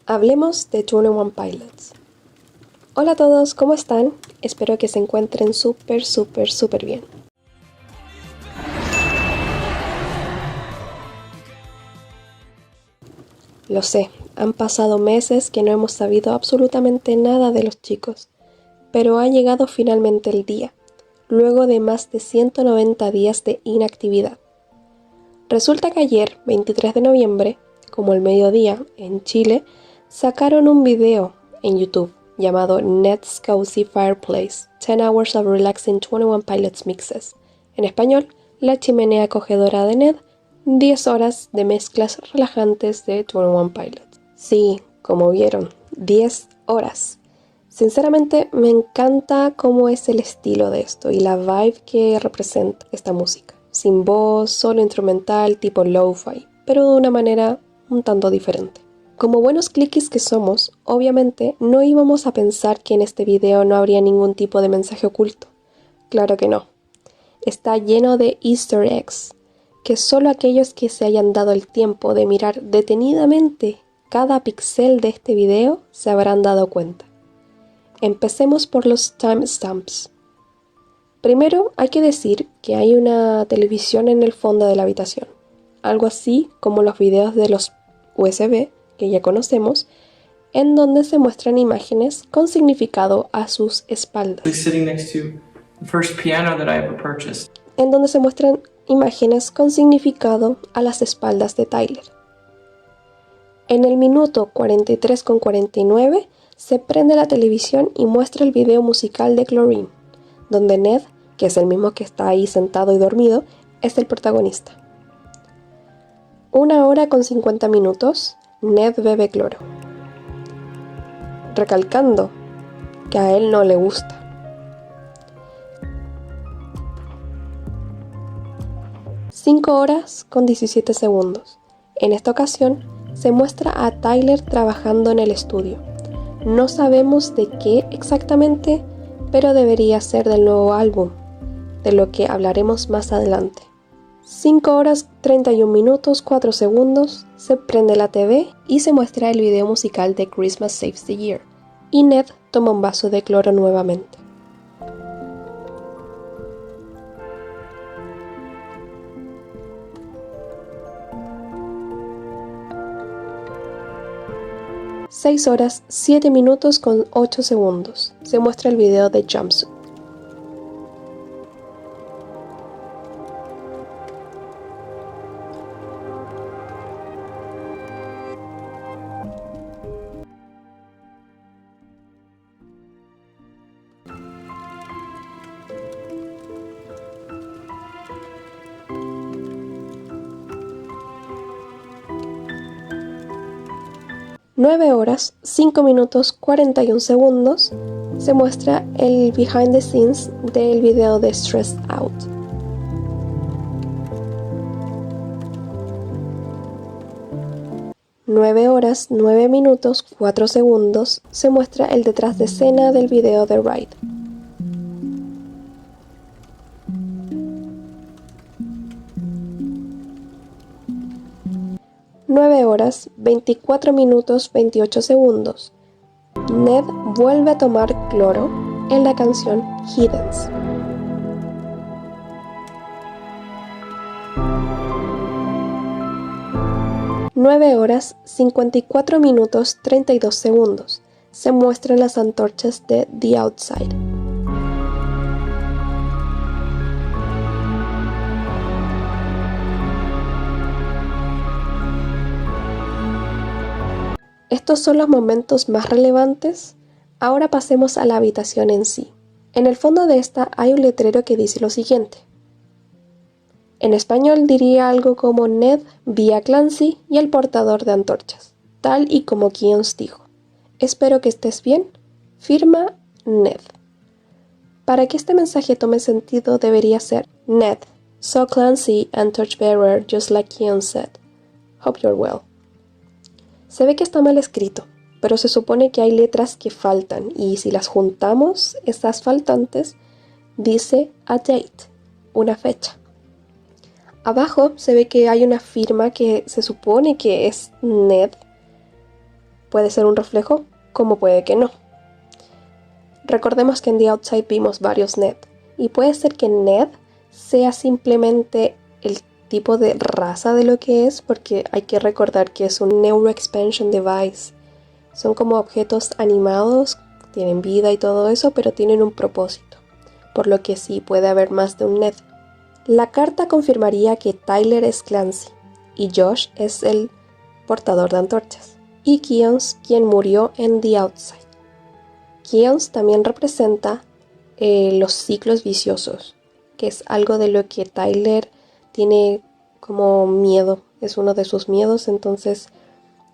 Hablemos de 21 Pilots. Hola a todos, ¿cómo están? Espero que se encuentren súper bien. Lo sé, han pasado meses que no hemos sabido absolutamente nada de los chicos, pero ha llegado finalmente el día, luego de más de 190 días de inactividad. Resulta que ayer, 23 de noviembre, como el mediodía, en Chile, sacaron un video en YouTube llamado Ned's Cozy Fireplace, 10 Hours of Relaxing 21 Pilots Mixes. En español, La chimenea acogedora de Ned, 10 horas de mezclas relajantes de 21 Pilots. Sí, como vieron, 10 horas. Sinceramente, me encanta cómo es el estilo de esto y la vibe que representa esta música. Sin voz, solo instrumental tipo lo-fi, pero de una manera un tanto diferente. Como buenos cliquis que somos, obviamente no íbamos a pensar que en este video no habría ningún tipo de mensaje oculto. Claro que no. Está lleno de easter eggs, que solo aquellos que se hayan dado el tiempo de mirar detenidamente cada píxel de este video se habrán dado cuenta. Empecemos por los timestamps. Primero hay que decir que hay una televisión en el fondo de la habitación, algo así como los videos de los USB que ya conocemos, en donde se muestran imágenes con significado a sus espaldas. En donde se muestran imágenes con significado a las espaldas de Tyler. En el minuto 43:49 se prende la televisión y muestra el video musical de Chlorine, donde Ned, que es el mismo que está ahí sentado y dormido, es el protagonista. 1 hora con 50 minutos, Ned bebe cloro, recalcando que a él no le gusta. 5 horas con 17 segundos. En esta ocasión se muestra a Tyler trabajando en el estudio. No sabemos de qué exactamente, pero debería ser del nuevo álbum, de lo que hablaremos más adelante. 5 horas 31 minutos 4 segundos, se prende la TV y se muestra el video musical de Christmas Saves the Year, y Ned toma un vaso de cloro nuevamente. Seis horas 7 minutos 8 segundos, se muestra el video de Jumpsuit. Nueve horas 5 minutos 41 segundos, se muestra el behind the scenes del video de Stressed Out. Nueve horas 9 minutos 4 segundos, se muestra el detrás de escena del video de Ride. Nueve horas 24 minutos 28 segundos. Ned vuelve a tomar cloro en la canción Hiddens. Nueve horas 54 minutos 32 segundos. Se muestran las antorchas de The Outside. Estos son los momentos más relevantes. Ahora pasemos a la habitación en sí. En el fondo de esta hay un letrero que dice lo siguiente. En español diría algo como Ned vía Clancy y el portador de antorchas, tal y como Kions dijo. Espero que estés bien. Firma Ned. Para que este mensaje tome sentido debería ser Ned, saw Clancy and torchbearer just like Kion said. Hope you're well. Se ve que está mal escrito, pero se supone que hay letras que faltan y si las juntamos, estas faltantes, dice a date, una fecha. Abajo se ve que hay una firma que se supone que es Ned, Puede ser un reflejo, como puede que no. Recordemos que en The Outside vimos varios Ned, y puede ser que Ned sea simplemente el tipo de raza de lo que es, porque hay que recordar que es un Neuro Expansion Device. Son como objetos animados, tienen vida y todo eso, pero tienen un propósito, por lo que sí puede haber más de un Ned. La carta confirmaría que Tyler es Clancy y Josh es el portador de antorchas, y Keons quien murió en The Outside. Keons también representa los ciclos viciosos, que es algo de lo que Tyler tiene como miedo, es uno de sus miedos, entonces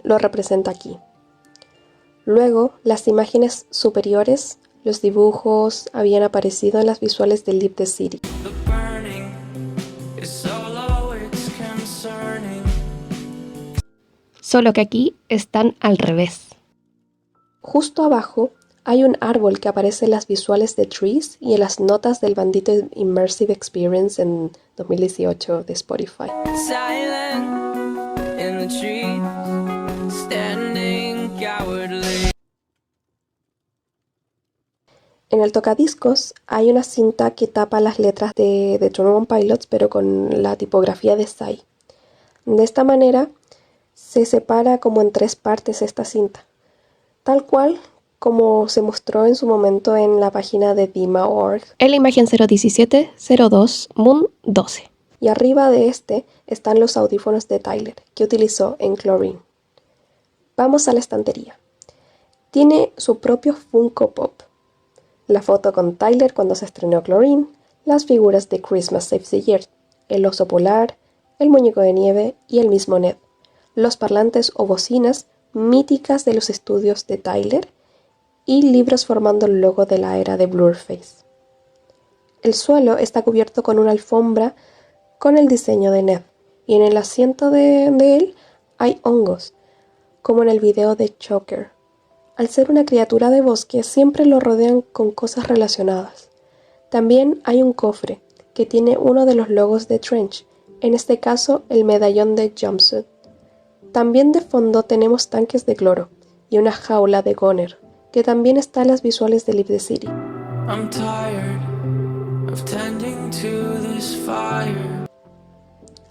lo representa aquí. Luego, las imágenes superiores, los dibujos habían aparecido en las visuales de Leave the City. Solo que aquí están al revés. Justo abajo hay un árbol que aparece en las visuales de Trees y en las notas del Bandito Immersive Experience en 2018 de Spotify. En el tocadiscos hay una cinta que tapa las letras de 21 Pilots, pero con la tipografía de Psy. De esta manera se separa como en 3 partes esta cinta, tal cual como se mostró en su momento en la página de Dima.org. En la imagen 01702 Moon 12. Y arriba de este están los audífonos de Tyler, que utilizó en Chlorine. Vamos a la estantería. Tiene su propio Funko Pop. La foto con Tyler cuando se estrenó Chlorine, las figuras de Christmas Saves the Year, el oso polar, el muñeco de nieve y el mismo Ned, los parlantes o bocinas míticas de los estudios de Tyler y libros formando el logo de la era de Blurface. El suelo está cubierto con una alfombra con el diseño de Ned, y en el asiento de él hay hongos, como en el video de Choker. Al ser una criatura de bosque, siempre lo rodean con cosas relacionadas. También hay un cofre, que tiene uno de los logos de Trench, en este caso el medallón de Jumpsuit. También de fondo tenemos tanques de cloro, y una jaula de Goner, que también está en las visuales de Leave the City.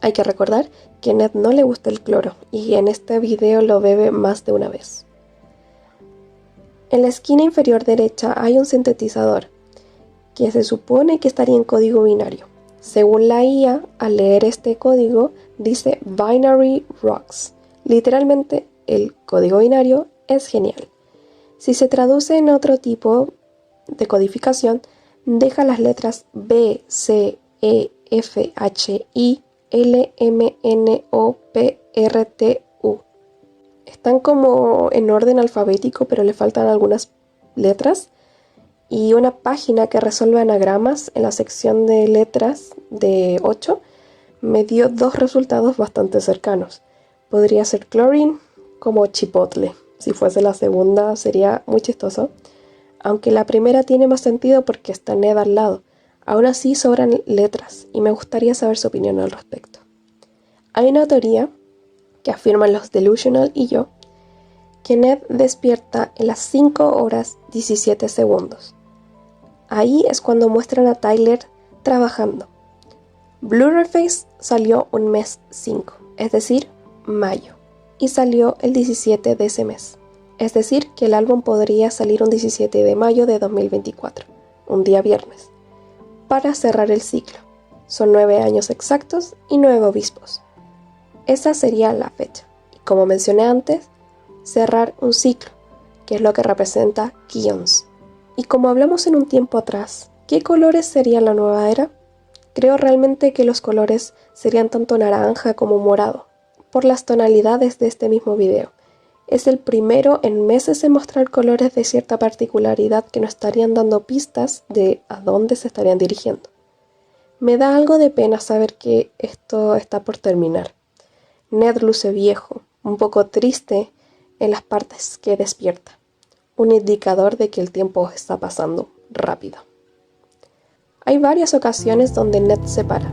Hay que recordar que a Ned no le gusta el cloro, y en este video lo bebe más de una vez. En la esquina inferior derecha hay un sintetizador, que se supone que estaría en código binario. Según la IA, al leer este código, dice Binary Rocks. Literalmente, el código binario es genial. Si se traduce en otro tipo de codificación, deja las letras B, C, E, F, H, I, L, M, N, O, P, R, T, U. Están como en orden alfabético, pero le faltan algunas letras. Y una página que resuelve anagramas en la sección de letras de 8 me dio 2 resultados bastante cercanos. Podría ser Chlorine como Chipotle. Si fuese la segunda sería muy chistoso, aunque la primera tiene más sentido porque está Ned al lado. Aún así sobran letras y me gustaría saber su opinión al respecto. Hay una teoría que afirman los Delusional y yo, que Ned despierta en las 5 horas 17 segundos. Ahí es cuando muestran a Tyler trabajando. Blurface salió un mes 5, es decir, mayo, y salió el 17 de ese mes. Es decir, que el álbum podría salir un 17 de mayo de 2024, un día viernes, para cerrar el ciclo. Son 9 años exactos y 9 obispos. Esa sería la fecha. Y como mencioné antes, cerrar un ciclo, que es lo que representa Keons. Y como hablamos en un tiempo atrás, ¿qué colores sería la nueva era? Creo realmente que los colores serían tanto naranja como morado, por las tonalidades de este mismo video. Es el primero en meses en mostrar colores de cierta particularidad que nos estarían dando pistas de a dónde se estarían dirigiendo. Me da algo de pena saber que esto está por terminar. Ned luce viejo, un poco triste en las partes que despierta. Un indicador de que el tiempo está pasando rápido. Hay varias ocasiones donde Ned se para.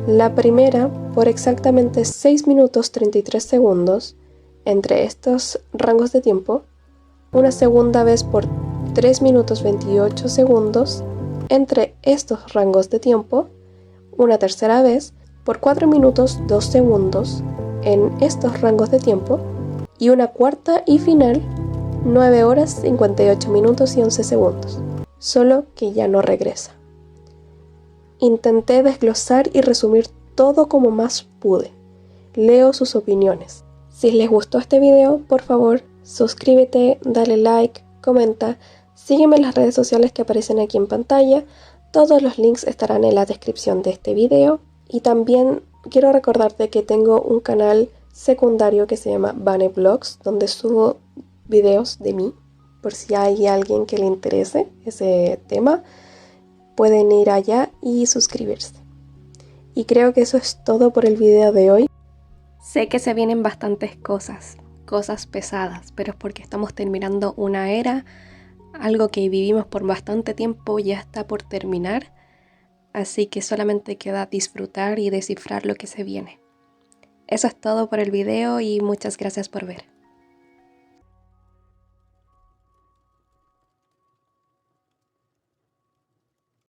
La primera, por exactamente 6 minutos 33 segundos, entre estos rangos de tiempo, una segunda vez por 3 minutos 28 segundos entre estos rangos de tiempo, una tercera vez por 4 minutos 2 segundos en estos rangos de tiempo y una cuarta y final 9 horas 58 minutos y 11 segundos, solo que ya no regresa. Intenté desglosar y resumir todo como más pude. Leo sus opiniones. Si les gustó este video, por favor, suscríbete, dale like, comenta, sígueme en las redes sociales que aparecen aquí en pantalla. Todos los links estarán en la descripción de este video. Y también quiero recordarte que tengo un canal secundario que se llama Vane Vlogs, donde subo videos de mí. Por si hay alguien que le interese ese tema, pueden ir allá y suscribirse. Y creo que eso es todo por el video de hoy. Sé que se vienen bastantes cosas pesadas, pero es porque estamos terminando una era, algo que vivimos por bastante tiempo ya está por terminar, así que solamente queda disfrutar y descifrar lo que se viene. Eso es todo por el video y muchas gracias por ver.